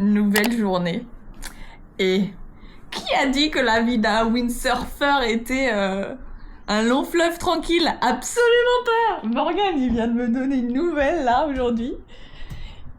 nouvelle journée. Et qui a dit que la vie d'un windsurfer était un long fleuve tranquille? Absolument pas. Morgan, il vient de me donner une nouvelle là aujourd'hui.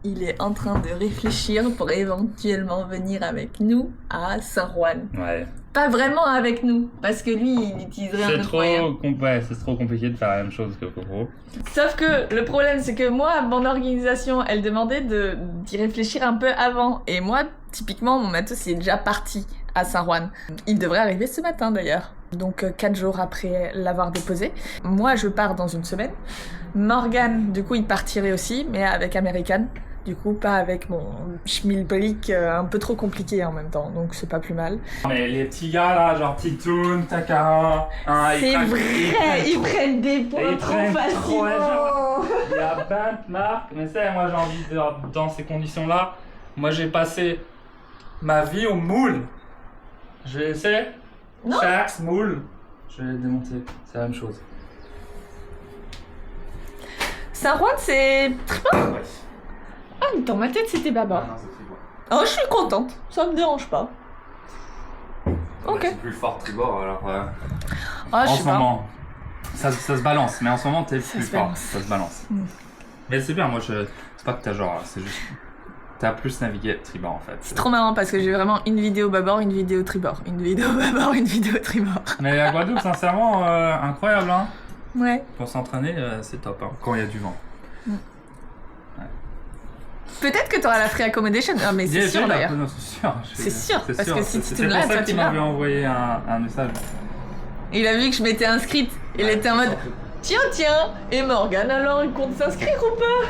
Il est en train de réfléchir pour éventuellement venir avec nous à San Juan. Ouais. Pas vraiment avec nous, parce que lui, il utiliserait un autre moyen. C'est trop compliqué de faire la même chose que Coco. Sauf que le problème, c'est que moi, mon organisation, elle demandait d'y réfléchir un peu avant. Et moi, typiquement, mon matos, il est déjà parti à San Juan. Il devrait arriver ce matin, d'ailleurs. Donc, 4 jours après l'avoir déposé. Moi, je pars dans une semaine. Morgan, du coup, il partirait aussi, mais avec American. Du coup, pas avec mon schmilblick un peu trop compliqué en même temps, donc c'est pas plus mal. Mais les petits gars là, genre Titoun, Takara, hein, c'est vrai, ils prennent des points trop facilement. Il y a 20 marques, mais c'est moi j'ai envie de, dans ces conditions-là, moi j'ai passé ma vie au moule. Je vais essayer. Chaque moule, je vais les démonter, c'est la même chose. San Juan, c'est très bon. Ouais. Ah, mais dans ma tête, c'était Baba. Ah non, c'est Tribord. Oh, je suis contente. Ça me dérange pas. Ok. C'est plus fort Tribord alors. Ah, je En sais ce pas. moment, ça se balance, mais en ce moment t'es le plus fort, ça se balance. Mais c'est bien, moi c'est pas que t'as genre, c'est juste. T'as plus navigué Tribord en fait. C'est trop marrant parce que j'ai vraiment une vidéo Babord, une vidéo Tribord. Une vidéo Babord, une vidéo Tribord. Mais la Guadeloupe, sincèrement, incroyable hein. Ouais. Pour s'entraîner, c'est top hein, quand il y a du vent. Peut-être que t'auras la free accommodation. Ah, mais c'est sûr d'ailleurs. Non, c'est sûr. C'est sûr, parce que si tu te c'est l'as, pour ça toi qu'il tu l'as. m'avait envoyé un message. Il a vu que je m'étais inscrite. Il était en mode tiens, et Morgan alors il compte s'inscrire ou pas?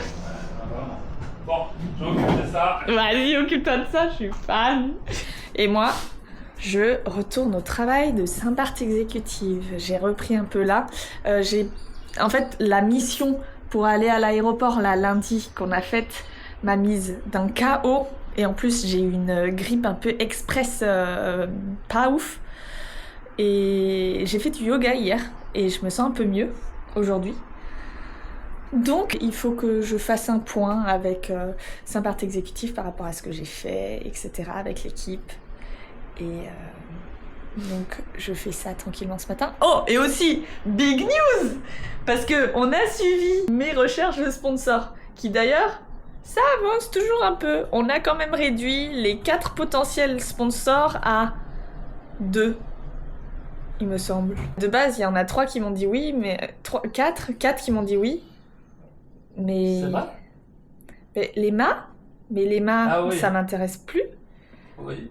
Bon, je m'occupe de ça. Vas-y, occupe-toi de ça, je suis fan. Et moi, je retourne au travail de Saint-Barth exécutive. J'ai repris un peu là. En fait, la mission pour aller à l'aéroport là lundi qu'on a faite m'a mise d'un KO. Et en plus, j'ai eu une grippe un peu express, pas ouf. Et j'ai fait du yoga hier et je me sens un peu mieux aujourd'hui. Donc, il faut que je fasse un point avec Saint-Barth exécutif par rapport à ce que j'ai fait, etc., avec l'équipe. Et donc, je fais ça tranquillement ce matin. Oh, et aussi, big news! Parce qu'on a suivi mes recherches de sponsors, qui d'ailleurs, ça avance toujours un peu. On a quand même réduit les 4 potentiels sponsors à 2. Il me semble. De base, il y en a 3 qui m'ont dit oui, mais 4 qui m'ont dit oui. Mais... C'est vrai? Mais les mâts, Ah oui. ça m'intéresse plus. Oui.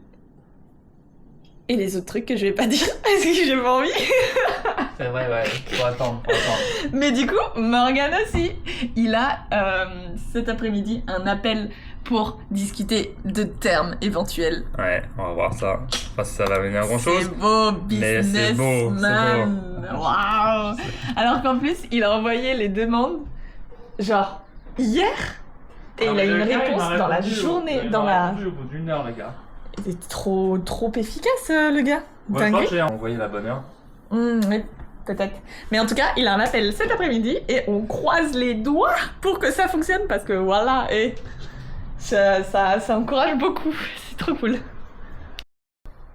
Et les autres trucs que je vais pas dire parce que j'ai pas envie. C'est vrai, ouais. Faut attendre. Mais du coup, Morgan aussi, il a cet après-midi un appel pour discuter de termes éventuels. Ouais, on va voir ça. Je sais pas si ça va venir à grand chose. C'est beau, Mais c'est beau, businessman. Waouh. Alors qu'en plus, il a envoyé les demandes, genre, hier. Et il a eu une réponse dans la journée, dans la... au bout d'une heure, les gars. Il est trop efficace, le gars. Ouais, je crois que j'ai envoyé la bonne heure. Oui, peut-être. Mais en tout cas, il a un appel cet après-midi et on croise les doigts pour que ça fonctionne parce que voilà, et ça encourage beaucoup. C'est trop cool.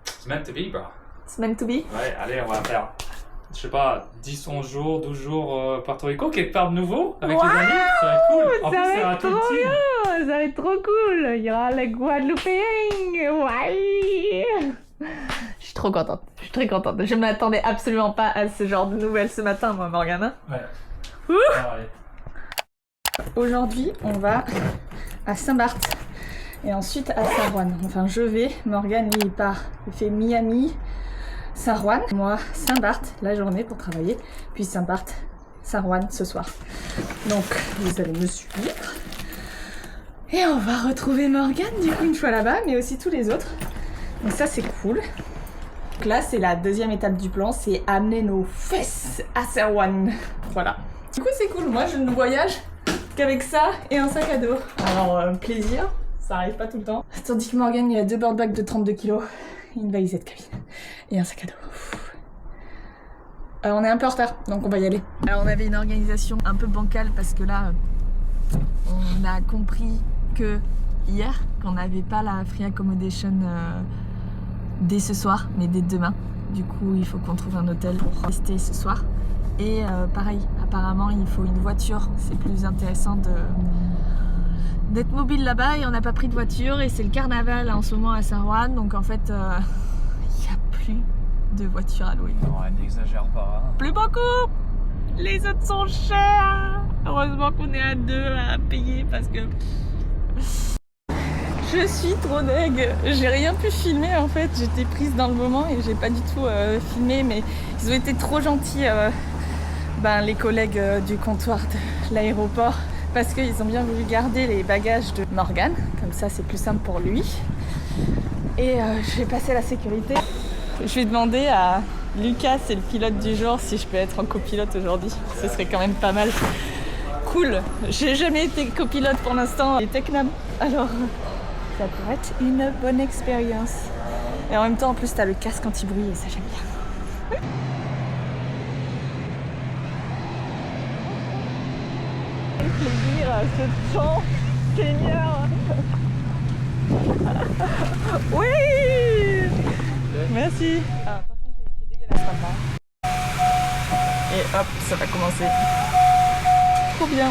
It's meant to be, bro. It's meant to be. Ouais, allez, on va faire, je sais pas, 10, 11 jours, 12 jours Puerto Rico, quelque part de nouveau, avec les amis, ça va être cool. En plus, c'est un tout le team. Ça va être trop cool. Il y aura les Guadeloupéens. Ouais. Je suis trop contente. Je suis très contente. Je m'attendais absolument pas à ce genre de nouvelles ce matin, moi, Morgana. Ouais. Ouh. Allez. Aujourd'hui, on va à Saint-Barth et ensuite à San Juan. Enfin, je vais. Morgan, lui, il part. Il fait Miami, San Juan. Moi, Saint-Barth, la journée pour travailler. Puis Saint-Barth, San Juan ce soir. Donc, vous allez me suivre. Et on va retrouver Morgan, du coup, une fois là-bas, mais aussi tous les autres. Donc ça, c'est cool. Donc là, c'est la deuxième étape du plan, c'est amener nos fesses à San Juan. Voilà. Du coup, c'est cool. Moi, je ne voyage qu'avec ça et un sac à dos. Alors, plaisir, ça arrive pas tout le temps. Tandis que Morgan, il a 2 board bags de 32 kilos, une valisette cabine et un sac à dos. On est un peu en retard, donc on va y aller. Alors, on avait une organisation un peu bancale parce que là, on a compris que hier qu'on n'avait pas la free accommodation dès ce soir, mais dès demain. Du coup, il faut qu'on trouve un hôtel pour rester ce soir. Et pareil, apparemment, il faut une voiture. C'est plus intéressant d'être mobile là-bas et on n'a pas pris de voiture. Et c'est le carnaval en ce moment à San Juan. Donc en fait, il n'y a plus de voiture à louer. Non, n'exagère pas. Plus beaucoup. Les autres sont chers. Heureusement qu'on est à 2 à payer parce que... Je suis trop deg, j'ai rien pu filmer en fait, j'étais prise dans le moment et j'ai pas du tout filmé, mais ils ont été trop gentils, les collègues du comptoir de l'aéroport, parce qu'ils ont bien voulu garder les bagages de Morgan, comme ça c'est plus simple pour lui. Et je vais passer à la sécurité. Je vais demander à Lucas, c'est le pilote du jour, si je peux être en copilote aujourd'hui, ce serait quand même pas mal. Cool, j'ai jamais été copilote pour l'instant, et Tecnam, alors... Ça pourrait être une bonne expérience. Et en même temps, en plus, t'as le casque anti-bruit et ça, j'aime bien. Quel plaisir, ce chant seigneur. Oui. Merci. Ah, par contre, j'ai les pieds dégueulasses maintenant. Et hop, ça va commencer. Trop bien.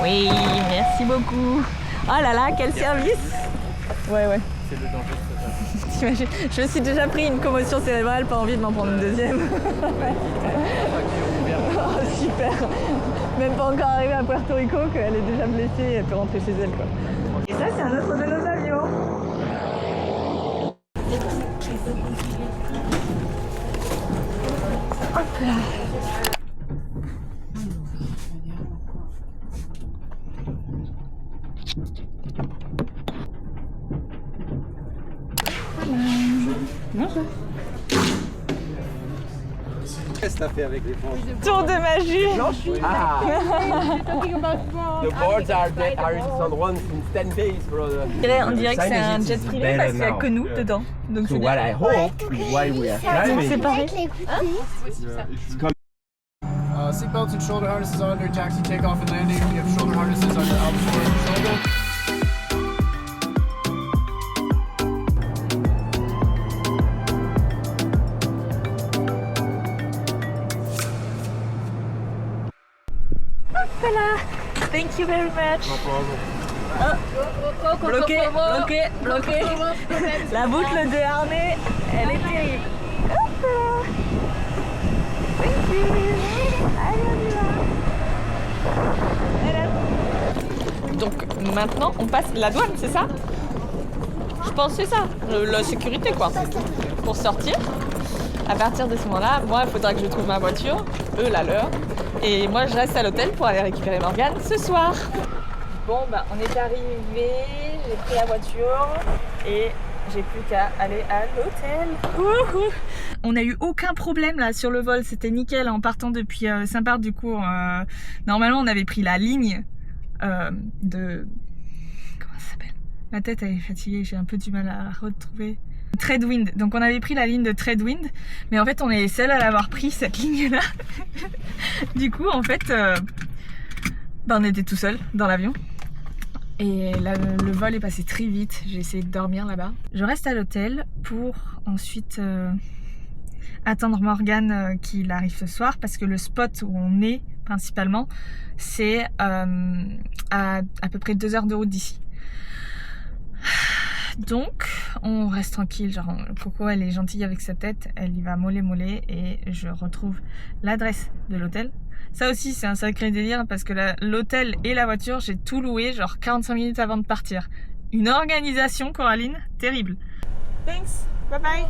Oui, merci beaucoup. Oh là là, quel service. Ouais. C'est le danger de ça. T'imagines, je me suis déjà pris une commotion cérébrale, pas envie de m'en prendre une deuxième. Oh, super. Même pas encore arrivée à Puerto Rico qu'elle est déjà blessée et elle peut rentrer chez elle, quoi. Et ça, c'est un autre de nos avions. Hop là. Bonjour. Qu'est-ce que t'as fait avec les franges? Tour de magie. Ah. The boards are in San Juan since 10 days, brother. On dirait que c'est un jet privé parce qu'il n'y a que nous dedans. Donc So what I hope is why we are flying. c'est pareil. Seatbelts and shoulder harnesses on under taxi, takeoff and landing. You have shoulder harnesses on your opposite shoulder. Voilà. Thank you very much. Oh. Bloqué. La boucle de harnais, elle est terrible. Hop là. Thank you. Allez, on y va. Voilà. Donc maintenant, on passe la douane, c'est ça? Je pense que c'est ça, la sécurité quoi. Pour sortir, à partir de ce moment-là, moi, il faudra que je trouve ma voiture, eux la leur. Et moi, je reste à l'hôtel pour aller récupérer Morgane ce soir. Bon, on est arrivé, j'ai pris la voiture et j'ai plus qu'à aller à l'hôtel. On n'a eu aucun problème là sur le vol, c'était nickel en partant depuis Saint-Barth. Du coup, normalement, on avait pris la ligne de... Comment ça s'appelle? Ma tête elle est fatiguée, j'ai un peu du mal à retrouver. Tradwind, donc on avait pris la ligne de Tradwind, mais en fait on est les seuls à l'avoir pris cette ligne là. Du coup en fait on était tout seul dans l'avion et le vol est passé très vite. J'ai essayé de dormir là-bas. Je reste à l'hôtel pour ensuite attendre Morgane qu'il arrive ce soir, parce que le spot où on est principalement c'est à peu près 2 heures de route d'ici. Donc on reste tranquille, genre Coco elle est gentille avec sa tête, elle y va mollet et je retrouve l'adresse de l'hôtel. Ça aussi c'est un sacré délire parce que l'hôtel et la voiture j'ai tout loué genre 45 minutes avant de partir. Une organisation, Coraline, terrible. Thanks, bye bye.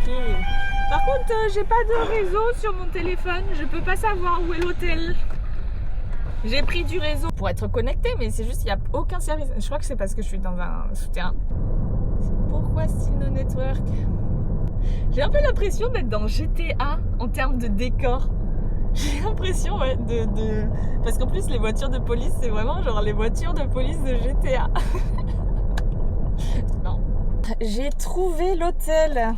Ok. Par contre, j'ai pas de réseau sur mon téléphone. Je peux pas savoir où est l'hôtel. J'ai pris du réseau pour être connecté, mais c'est juste qu'il n'y a aucun service. Je crois que c'est parce que je suis dans un souterrain. Pourquoi still no network? J'ai un peu l'impression d'être dans GTA en termes de décor. J'ai l'impression, ouais, Parce qu'en plus, les voitures de police, c'est vraiment genre les voitures de police de GTA. Non. J'ai trouvé l'hôtel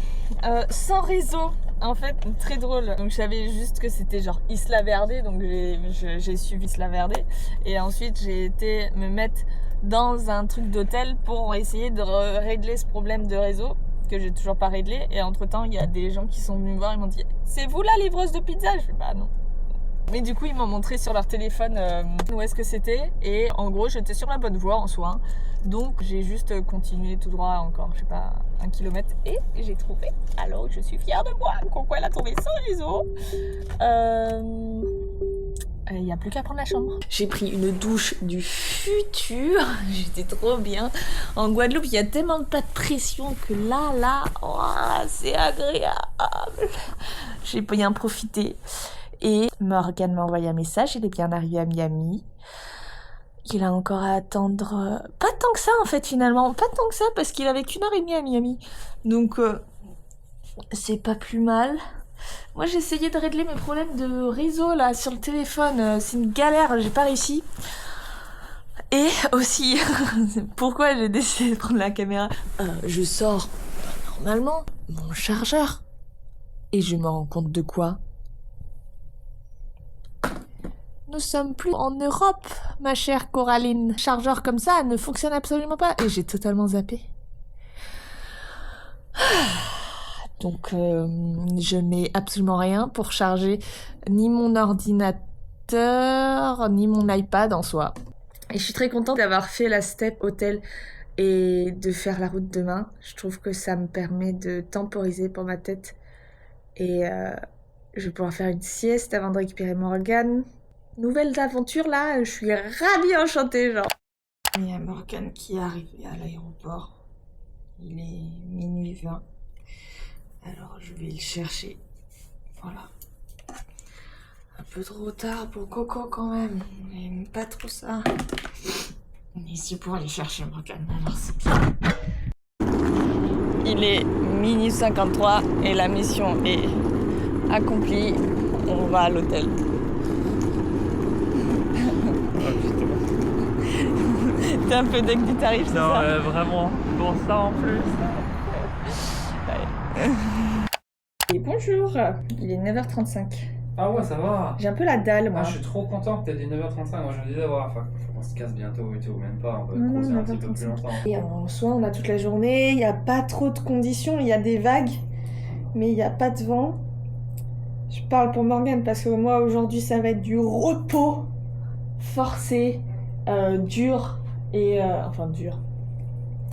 sans réseau. En fait, très drôle. Donc, je savais juste que c'était genre Isla Verde. Donc, j'ai suivi Isla Verde. Et ensuite, j'ai été me mettre dans un truc d'hôtel pour essayer de régler ce problème de réseau que j'ai toujours pas réglé. Et entre-temps, il y a des gens qui sont venus me voir. Ils m'ont dit « C'est vous la livreuse de pizza ?» Je fais « Bah non. » Mais du coup, ils m'ont montré sur leur téléphone où est-ce que c'était. Et en gros, j'étais sur la bonne voie en soi. Donc, j'ai juste continué tout droit encore, je sais pas, 1 kilomètre. Et j'ai trouvé. Alors, je suis fière de moi. Pourquoi elle a trouvé sans réseau. Il n'y a plus qu'à prendre la chambre. J'ai pris une douche du futur. J'étais trop bien. En Guadeloupe, il y a tellement pas de pression que là, oh, c'est agréable. J'ai bien profité. Et Morgan m'a envoyé un message, il est bien arrivé à Miami. Il a encore à attendre... Pas tant que ça en fait finalement, pas tant que ça parce qu'il avait qu'1 heure et demie à Miami. Donc c'est pas plus mal. Moi j'ai essayé de régler mes problèmes de réseau là sur le téléphone, c'est une galère, j'ai pas réussi. Et aussi, pourquoi j'ai décidé de prendre la caméra, je sors normalement mon chargeur. Et je me rends compte de quoi? Nous sommes plus en Europe, ma chère Coraline. Chargeur comme ça ne fonctionne absolument pas. Et j'ai totalement zappé. Donc, je n'ai absolument rien pour charger ni mon ordinateur, ni mon iPad en soi. Et je suis très contente d'avoir fait la step hôtel et de faire la route demain. Je trouve que ça me permet de temporiser pour ma tête. Et je vais pouvoir faire une sieste avant de récupérer Morgan. Nouvelle aventure là, je suis ravie, enchantée genre. Il y a Morgan qui est arrivé à l'aéroport. Il est minuit 20. Alors je vais le chercher. Voilà. Un peu trop tard pour Coco quand même. On n'aime pas trop ça. On est ici pour aller chercher Morgan. Alors c'est bien. Il est minuit 53 et la mission est accomplie. On va à l'hôtel. T'es un peu deck du tarif, c'est ça? Non, vraiment, pour ça en plus. Et bonjour, il est 9h35. Ah ouais, ça va. J'ai un peu la dalle, moi. Ah, je suis trop content que t'aies dit 9h35. Moi, je me disais, voilà, faut qu'on se casse bientôt et tout, même pas, on va causer un petit peu plus longtemps. Et en soi, on a toute la journée, il n'y a pas trop de conditions, il y a des vagues, mais il n'y a pas de vent. Je parle pour Morgan parce que moi, aujourd'hui, ça va être du repos forcé, dur, et enfin dur.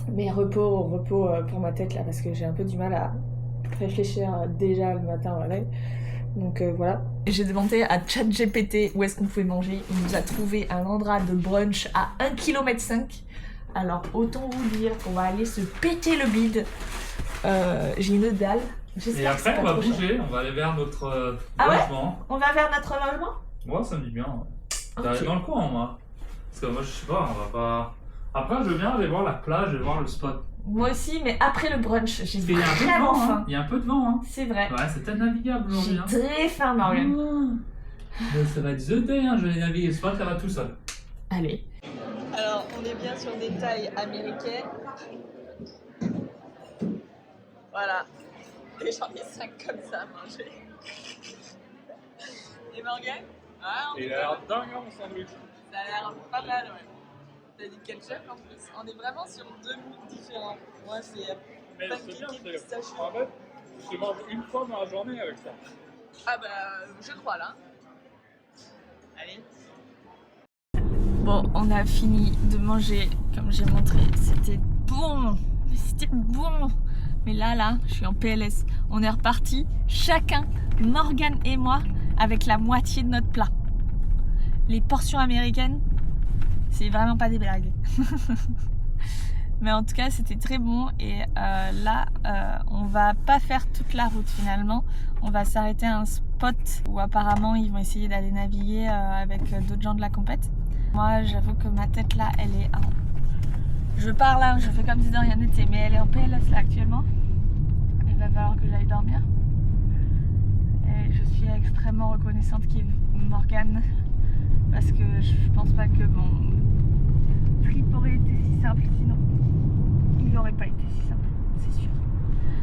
Mais repos pour ma tête là, parce que j'ai un peu du mal à réfléchir déjà le matin au réveil. Donc voilà. J'ai demandé à ChatGPT où est-ce qu'on pouvait manger. Il nous a trouvé un endroit de brunch à 1,5 km. Alors autant vous dire qu'on va aller se péter le bide. J'ai une dalle. Et après on va bouger, on va aller vers notre logement. Ouais, on va vers notre logement? Ouais, ça me dit bien. Ouais. Okay. Dans le coin moi. Parce que moi je sais pas, on va pas... Après je veux bien aller voir la plage, je vais voir le spot. Moi aussi, mais après le brunch, j'ai vraiment faim. Il y a un peu de vent, hein. C'est vrai. Ouais, c'est peut-être navigable aujourd'hui. J'ai très faim, Morgan. Ça va être the day, hein. Je vais naviguer le spot, ça va tout seul. Allez. Alors, on est bien sur des tailles américaines. Voilà. Et j'en ai 5 comme ça à manger. Et Morgan? Ah, Il a l'air dingue, mon sandwich. Ça a l'air pas mal, ouais. T'as dit ketchup en plus. On est vraiment sur 2 moods différents. Moi, c'est pancake et pistachio. En fait, je mange une fois dans la journée avec ça. Ah bah, je crois là. Allez. Bon, on a fini de manger, comme j'ai montré. C'était bon. C'était bon. Mais là, je suis en PLS. On est reparti, chacun, Morgan et moi, avec la moitié de notre plat. Les portions américaines, c'est vraiment pas des blagues. Mais en tout cas, c'était très bon. Et là, on va pas faire toute la route finalement. On va s'arrêter à un spot où apparemment ils vont essayer d'aller naviguer avec d'autres gens de la compète. Moi, j'avoue que ma tête là, elle est... Je parle, hein, je fais comme si de rien n'était, mais elle est en PLS là actuellement. Il va falloir que j'aille dormir. Et je suis extrêmement reconnaissante qu'il y ait Morgane. Parce que je pense pas que mon trip aurait été si simple sinon. Il n'aurait pas été si simple, c'est sûr.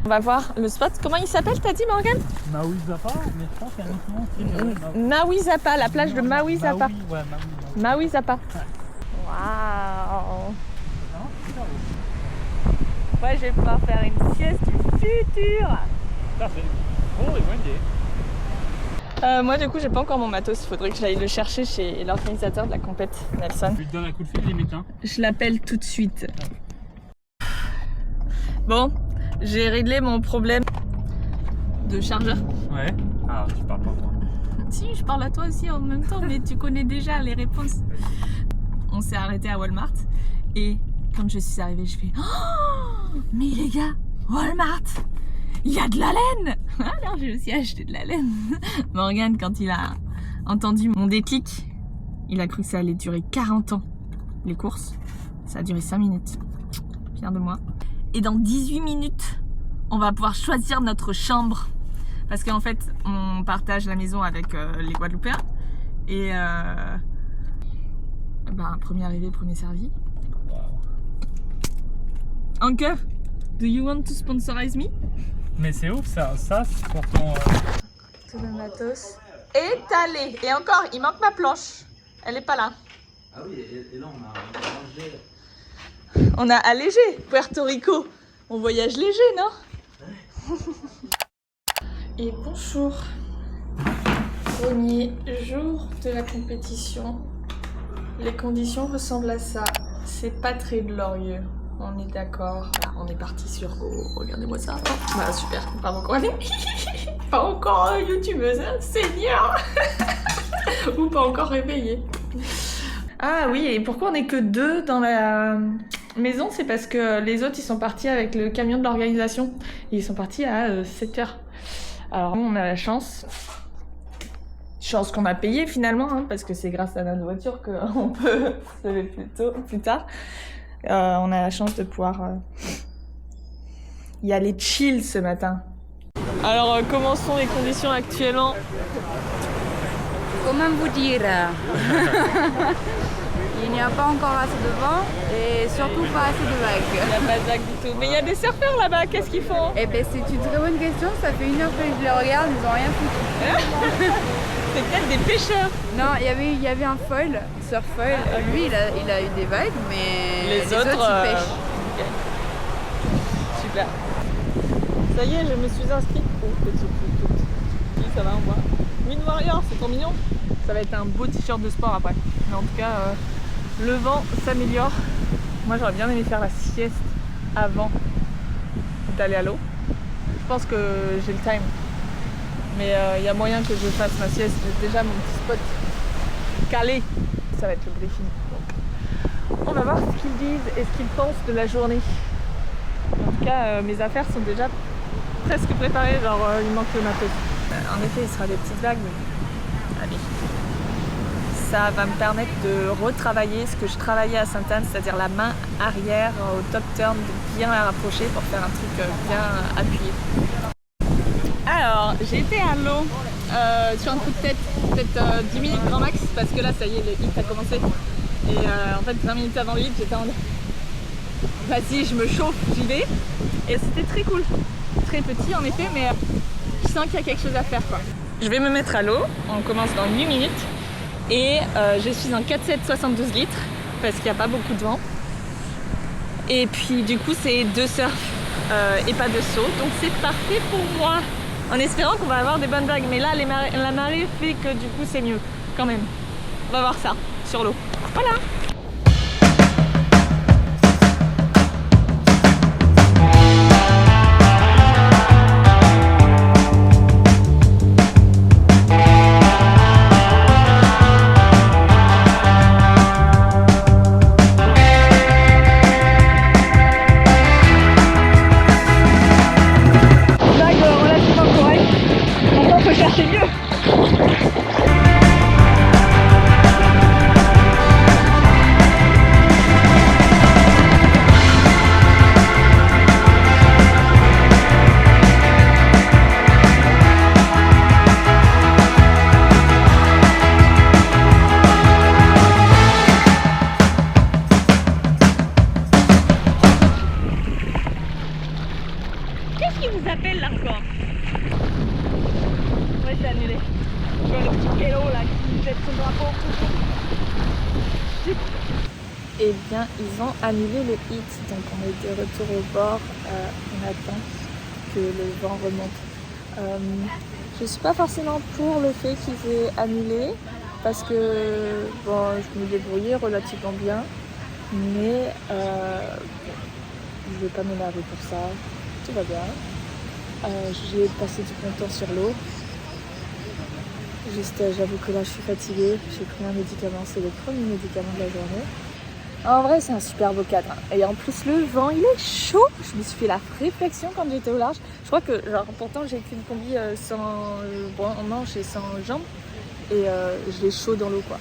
On va voir le spot. Comment il s'appelle, t'as dit, Morgane? Maui Zappa, mais je pense qu'il y a un autre nom. Maui Zappa, la plage de Maui Zappa. Ouais, Maui Zappa. Ouais. Waouh. Ouais, je vais pouvoir faire une sieste du futur. Ça fait bon et windy. Moi du coup j'ai pas encore mon matos, il faudrait que j'aille le chercher chez l'organisateur de la compète, Nelson. Tu lui donnes un coup de fil limite hein. Je l'appelle tout de suite. Bon, j'ai réglé mon problème de chargeur. Ouais. Ah, tu parles pas toi. Si, je parle à toi aussi en même temps, mais tu connais déjà les réponses. On s'est arrêté à Walmart et quand je suis arrivée, je fais oh, mais les gars, Walmart, il y a de la laine. Alors j'ai aussi acheté de la laine. Morgane, quand il a entendu mon déclic, il a cru que ça allait durer 40 ans. Les courses, ça a duré 5 minutes. Fier de moi. Et dans 18 minutes, on va pouvoir choisir notre chambre. Parce qu'en fait, on partage la maison avec les Guadeloupéens. Et premier arrivé, premier servi. Uncle, do you want to sponsorize me? Mais c'est ouf ça, ça c'est pour ton... Tout le matos étalé. Et encore, il manque ma planche. Elle est pas là. Ah oui, et là on a rangé. On a allégé Puerto Rico. On voyage léger, non? Et bonjour. Premier jour de la compétition. Les conditions ressemblent à ça. C'est pas très glorieux. On est d'accord. Voilà, on est parti sur Go. Regardez-moi ça. Voilà, super. Pas encore allé. Pas encore youtubeuse, hein, seigneur. Ou pas encore réveillée. Ah oui, et pourquoi on est que 2 dans la maison? C'est parce que les autres, ils sont partis avec le camion de l'organisation. Ils sont partis à 7h. Alors, on a la chance. Chance qu'on a payé finalement, hein, parce que c'est grâce à notre voiture qu'on peut se lever plus tard. On a la chance de pouvoir y aller chill ce matin. Alors, comment sont les conditions actuellement? Comment vous dire? Il n'y a pas encore assez de vent et surtout pas assez de vagues. Il n'y a pas de vagues du tout. Mais il y a des surfeurs là-bas, qu'est-ce qu'ils font? Eh bien, c'est une très bonne question. Ça fait 1 heure que je les regarde, ils n'ont rien foutu. C'est peut-être des pêcheurs. Non, il y avait un foil, surf foil. Lui, il a eu des vagues, mais les autres ils pêchent. Okay. Super. Ça y est, je me suis inscrite. Oh, petit. Oui, ça va, on voit. Wind Warrior, c'est trop mignon. Ça va être un beau t-shirt de sport après. Mais en tout cas, le vent s'améliore. Moi, j'aurais bien aimé faire la sieste avant d'aller à l'eau. Je pense que j'ai le time. Mais il y a moyen que je fasse ma sieste. J'ai déjà mon petit spot calé. Ça va être le briefing. Donc, on va voir ce qu'ils disent et ce qu'ils pensent de la journée. En tout cas, mes affaires sont déjà presque préparées. Genre, il manque le matos. En effet, il sera des petites vagues. Mais... allez. Ça va me permettre de retravailler ce que je travaillais à Sainte-Anne, c'est-à-dire la main arrière au top turn, de bien la rapprocher pour faire un truc bien appuyé. Alors, j'ai été à l'eau sur un coup de tête, peut-être 10 minutes grand max, parce que là, ça y est, le hit a commencé. Et en fait, 20 minutes avant le hit, j'étais en... vas-y, je me chauffe, j'y vais. Et c'était très cool. Très petit en effet, mais je sens qu'il y a quelque chose à faire, quoi. Je vais me mettre à l'eau, on commence dans 8 minutes. Et je suis en 4-7 72 litres, parce qu'il n'y a pas beaucoup de vent. Et puis du coup, c'est 2 surfs et pas de saut, donc c'est parfait pour moi. En espérant qu'on va avoir des bonnes vagues, mais là la marée fait que du coup c'est mieux quand même. On va voir ça sur l'eau. Voilà. rapport au public. Eh bien, ils ont annulé le hit, donc on est de retour au bord, on attend que le vent remonte. Je suis pas forcément pour le fait qu'ils aient annulé, parce que bon, je me débrouillais relativement bien, mais je vais pas m'énerver pour ça, tout va bien. J'ai passé du bon temps sur l'eau. Juste, j'avoue que là je suis fatiguée, j'ai pris un médicament, c'est le premier médicament de la journée. En vrai, c'est un super beau cadre. Et en plus, le vent, il est chaud. Je me suis fait la réflexion quand j'étais au large. Je crois que, genre, pourtant, j'ai qu'une combi sans en manche et sans jambes. Et je l'ai chaud dans l'eau, quoi.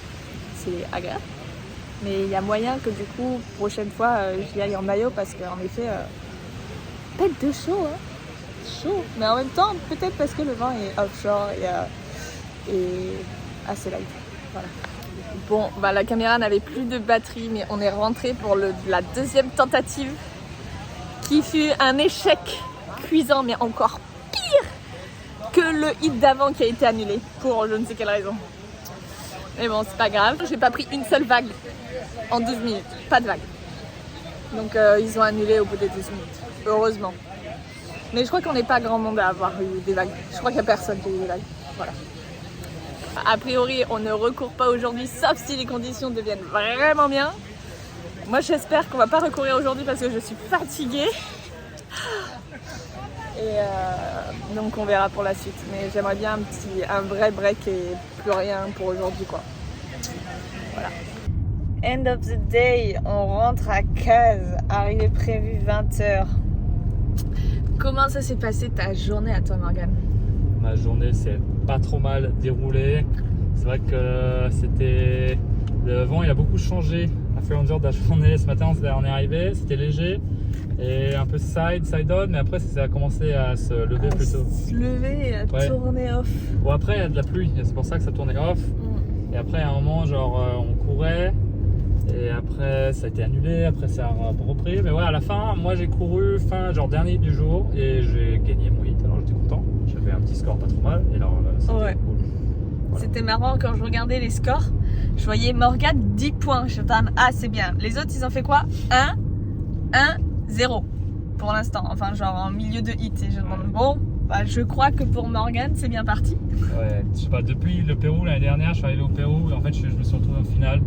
C'est agréable. Mais il y a moyen que, du coup, prochaine fois, j'y aille en maillot parce qu'en effet, pète de chaud, hein. Chaud. Mais en même temps, peut-être parce que le vent est offshore et assez light. Voilà. Bon, bah la caméra n'avait plus de batterie, mais on est rentré pour la deuxième tentative qui fut un échec cuisant, mais encore pire que le hit d'avant qui a été annulé pour je ne sais quelle raison. Mais bon, c'est pas grave, j'ai pas pris une seule vague en 12 minutes, pas de vague. Donc ils ont annulé au bout des 12 minutes, heureusement. Mais je crois qu'on n'est pas grand monde à avoir eu des vagues. Je crois qu'il n'y a personne qui a eu des vagues. Voilà. A priori, on ne recourt pas aujourd'hui, sauf si les conditions deviennent vraiment bien. Moi, j'espère qu'on va pas recourir aujourd'hui parce que je suis fatiguée. Et donc, on verra pour la suite. Mais j'aimerais bien un vrai break et plus rien pour aujourd'hui, quoi. Voilà. End of the day, on rentre à Caz, arrivée prévue 20h. Comment ça s'est passé ta journée à toi, Morgane? Ma journée s'est pas trop mal déroulée. C'est vrai que le vent il a beaucoup changé à fur et à mesure de la journée. Ce matin on est arrivé, c'était léger et un peu side on, mais après ça a commencé à se lever plutôt. Se lever et à tourner off. Bon après il y a de la pluie, c'est pour ça que ça tournait off. Et après à un moment genre on courait et après ça a été annulé, après ça a repris. Mais ouais, à la fin moi j'ai couru dernier du jour et j'ai gagné mon hit, alors j'étais content. J'avais un petit score pas trop mal et alors c'était cool. Voilà. C'était marrant quand je regardais les scores, je voyais Morgane 10 points. Je me disais, ah c'est bien. Les autres ils ont fait quoi? 1, 1, 0 pour l'instant, enfin genre en milieu de hit. Et je me demande, bon, bah, je crois que pour Morgane c'est bien parti. Ouais, je sais pas, depuis le Pérou l'année dernière, je suis allé au Pérou et en fait je me suis retrouvé en finale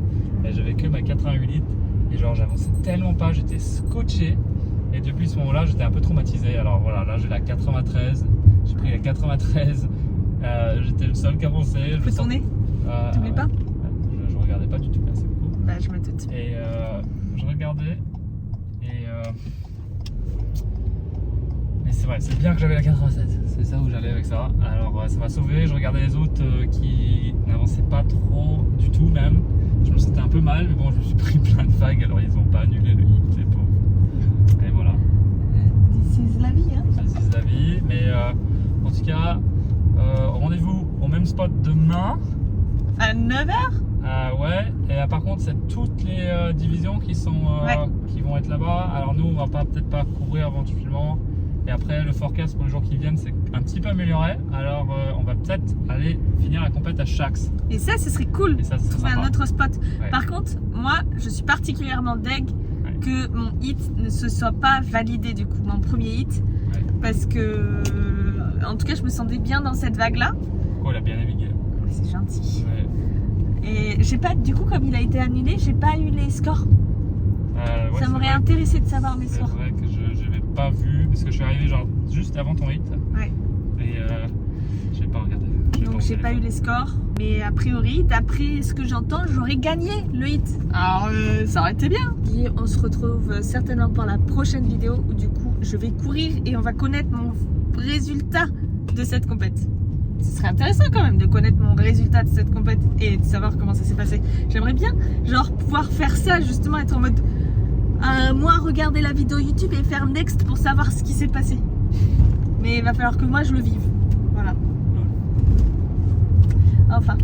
et j'avais que ma 88 litres et genre j'avançais tellement pas, j'étais scotché et depuis ce moment là j'étais un peu traumatisé. Alors voilà, là j'ai la 93, j'ai pris la 93. J'étais le seul qui avançait. Je peux tourner? T'oublies pas? Je regardais pas du tout, merci beaucoup. Bah je me doute. Et je regardais et mais c'est vrai, c'est bien que j'avais la 87. C'est ça où j'allais avec ça. Alors ça m'a sauvé. Je regardais les autres qui n'avançaient pas trop du tout même. Je me sentais un peu mal, mais bon, je me suis pris plein de vagues. Alors ils ont pas annulé le hit, les pauvres. Et voilà. This is la vie, hein. This is la vie, mais en tout cas. Rendez-vous au même spot demain à 9h. Ouais, et par contre c'est toutes les divisions qui vont être là-bas. Alors nous on va peut-être pas courir éventuellement. Et après le forecast pour les jours qui viennent c'est un petit peu amélioré. Alors on va peut-être aller finir la compète à Shax. Et ça ce serait cool, et ça, trouver sympa. Un autre spot. Ouais. Par contre moi je suis particulièrement deg que mon hit ne se soit pas validé du coup, mon premier hit. Ouais. Parce que en tout cas je me sentais bien dans cette vague là. Oh il a bien navigué. C'est gentil. Ouais. Et j'ai pas, du coup comme il a été annulé, j'ai pas eu les scores. Ouais, ça m'aurait intéressé de savoir mes scores. C'est vrai que je n'avais pas vu parce que je suis arrivé genre juste avant ton hit. Ouais. Et j'ai pas regardé. Donc j'ai pas eu les scores. Mais a priori, d'après ce que j'entends, j'aurais gagné le hit. Alors ça aurait été bien. Et on se retrouve certainement pour la prochaine vidéo où du coup je vais courir et on va connaître mon résultat de cette compète. Ce serait intéressant quand même de connaître mon résultat de cette compète et de savoir comment ça s'est passé. J'aimerais bien genre pouvoir faire ça, justement être en mode moi regarder la vidéo YouTube et faire next pour savoir ce qui s'est passé. Mais il va falloir que moi je le vive. Voilà. Enfin,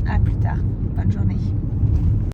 à plus tard. Bonne journée.